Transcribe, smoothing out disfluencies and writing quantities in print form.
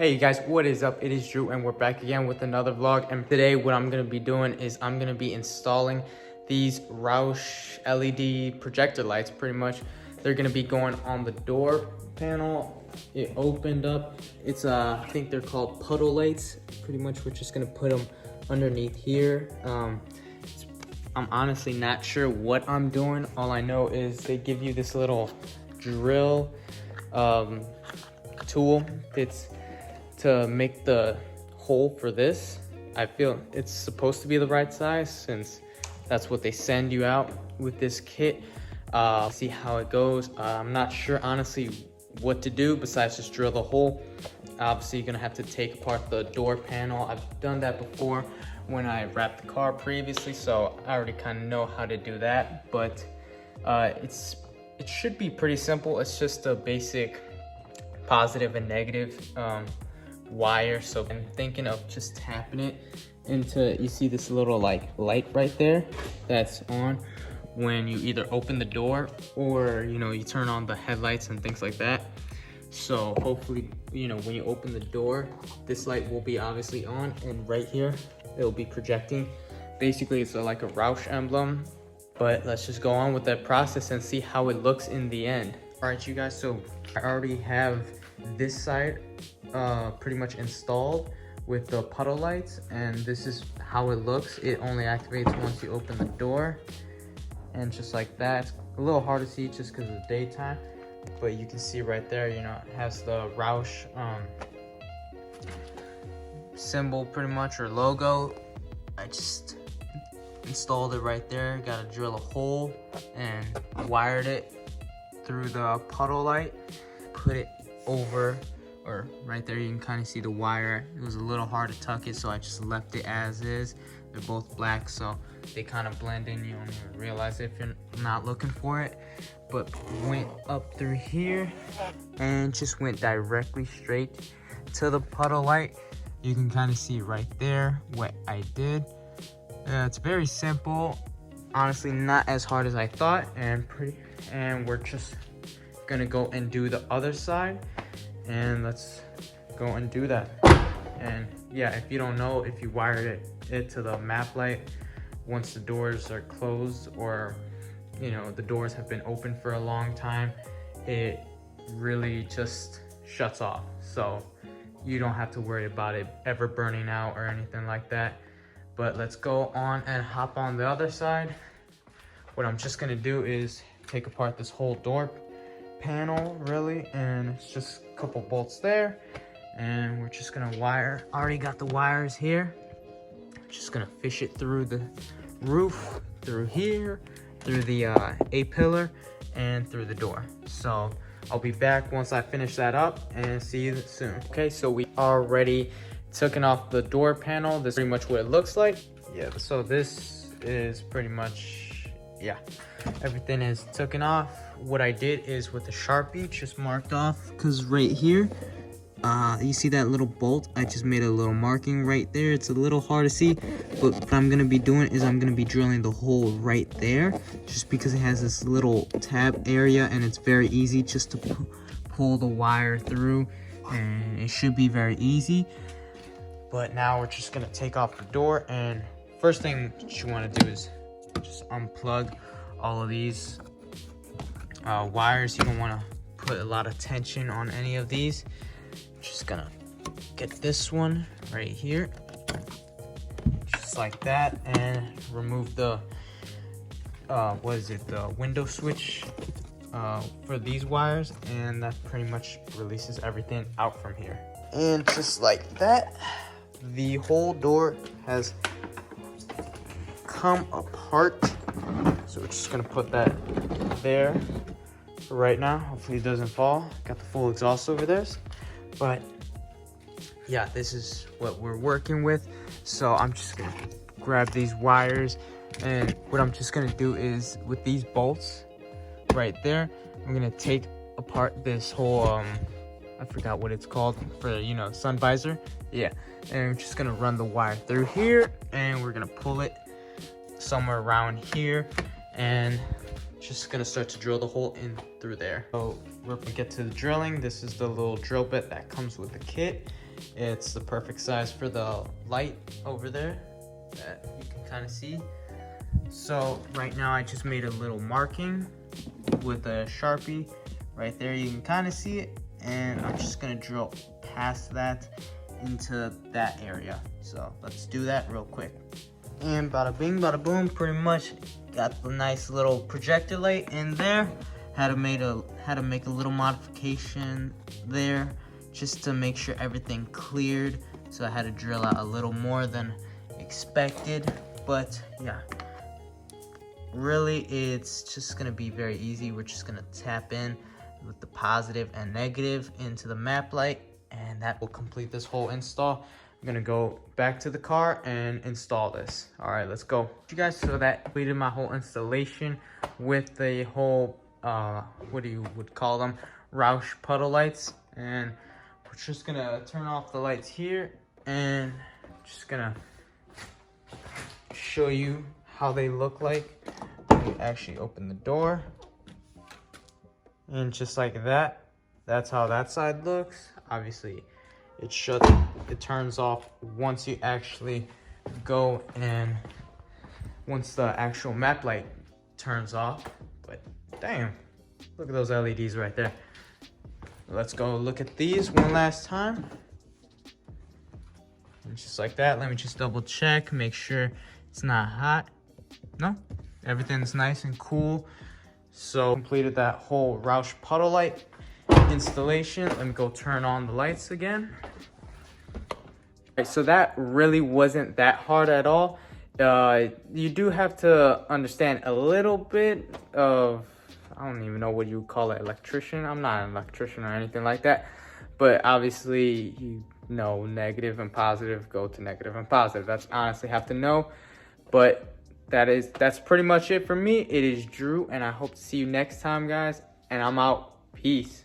Hey you guys, what is up? It is Drew and we're back again with another vlog. And today what I'm going to be doing is I'm going to be installing these Roush LED projector lights. Pretty much they're going to be going on the door panel. It opened up. It's I think they're called Puddle lights. Pretty much we're just going to put them underneath here. I'm honestly not sure what I'm doing. All I know is they give you this little drill tool. It's to make the hole for this. I feel it's supposed to be the right size since that's what they send you out with this kit. See how it goes. I'm not sure honestly what to do besides just drill the hole. Obviously you're gonna have to take apart the door panel. I've done that before when I wrapped the car previously, so I already kind of know how to do that. But it should be pretty simple. It's just a basic positive and negative wire. So I'm thinking of just tapping it into, you see this little like light right there that's on when you either open the door or you turn on the headlights and things like that. So hopefully when you open the door, this light will be obviously on, and right here it'll be projecting. Basically it's like a Roush emblem. But let's just go on with that process and see how it looks in the end. All right, you guys, so I already have this side pretty much installed with the puddle lights, and this is how it looks. It only activates once you open the door, and just like that. It's a little hard to see just because of the daytime, but you can see right there, it has the Roush symbol pretty much, or logo. I just installed it right there. Gotta drill a hole and wired it through the puddle light, put it over, or right there you can kind of see the wire. It was a little hard to tuck it, so I just left it as is. They're both black, so they kind of blend in. You don't even realize it if you're not looking for it. But went up through here and just went directly straight to the puddle light. You can kind of see right there what I did. It's very simple, honestly, not as hard as I thought, and we're just gonna go and do the other side, and let's go and do that. And yeah, if you don't know, if you wired it to the map light, once the doors are closed, or the doors have been open for a long time, it really just shuts off. So you don't have to worry about it ever burning out or anything like that. But let's go on and hop on the other side. What I'm just gonna do is take apart this whole door panel, really, and it's just a couple bolts there, and we're just gonna wire. Already got the wires here. Just gonna fish it through the roof, through here, through the A-pillar, and through the door. So I'll be back once I finish that up, and see you soon. Okay, so we already taken off the door panel. This is pretty much what it looks like. Yeah, so this is pretty much, yeah, everything is taken off. What I did is with the Sharpie just marked off, because right here you see that little bolt, I just made a little marking right there. It's a little hard to see, but what I'm gonna be doing is I'm gonna be drilling the hole right there, just because it has this little tab area, and it's very easy just to pull the wire through, and it should be very easy. But now we're just gonna take off the door, and first thing that you wanna do is just unplug all of these wires. You don't wanna put a lot of tension on any of these. Just gonna get this one right here, just like that, and remove the, the window switch for these wires, and that pretty much releases everything out from here. And just like that, the whole door has come apart. So we're just gonna put that there for right now. Hopefully it doesn't fall. Got the full exhaust over this. But yeah, this is what we're working with. So I'm just gonna grab these wires, and what I'm just gonna do is with these bolts right there, I'm gonna take apart this whole I forgot what it's called, for sun visor. Yeah, and we're just gonna run the wire through here, and we're gonna pull it somewhere around here, and just gonna start to drill the hole in through there. So we're gonna get to the drilling. This is the little drill bit that comes with the kit, It's the perfect size for the light over there that you can kind of see. So right now I just made a little marking with a Sharpie right there. You can kind of see it, and I'm just gonna drill past that into that area. So let's do that real quick. And bada bing, bada boom, pretty much got the nice little projector light in there. Had to make a little modification there just to make sure everything cleared. So I had to drill out a little more than expected, but yeah. Really, it's just gonna be very easy. We're just gonna tap in with the positive and negative into the map light, and that will complete this whole install. I'm gonna go back to the car and install this. All right, let's go. You guys, so that completed my whole installation with the whole, what you would call them, Roush puddle lights. And we're just gonna turn off the lights here and just gonna show you how they look like. You actually open the door, and just like that, that's how that side looks. Obviously it turns off once you actually go, and once the actual map light turns off. But damn, look at those LEDs right there. Let's go look at these one last time. And just like that, let me just double check, make sure it's not hot. No, everything's nice and cool. So completed that whole Roush puddle light installation. Let me go turn on the lights again. Okay, so that really wasn't that hard at all. You do have to understand a little bit of, I don't even know what you would call it, electrician. I'm not an electrician or anything like that, but obviously you know negative and positive go to negative and positive. That's honestly have to know. But that's pretty much it for me. It is Drew, and I hope to see you next time, guys. And I'm out. Peace.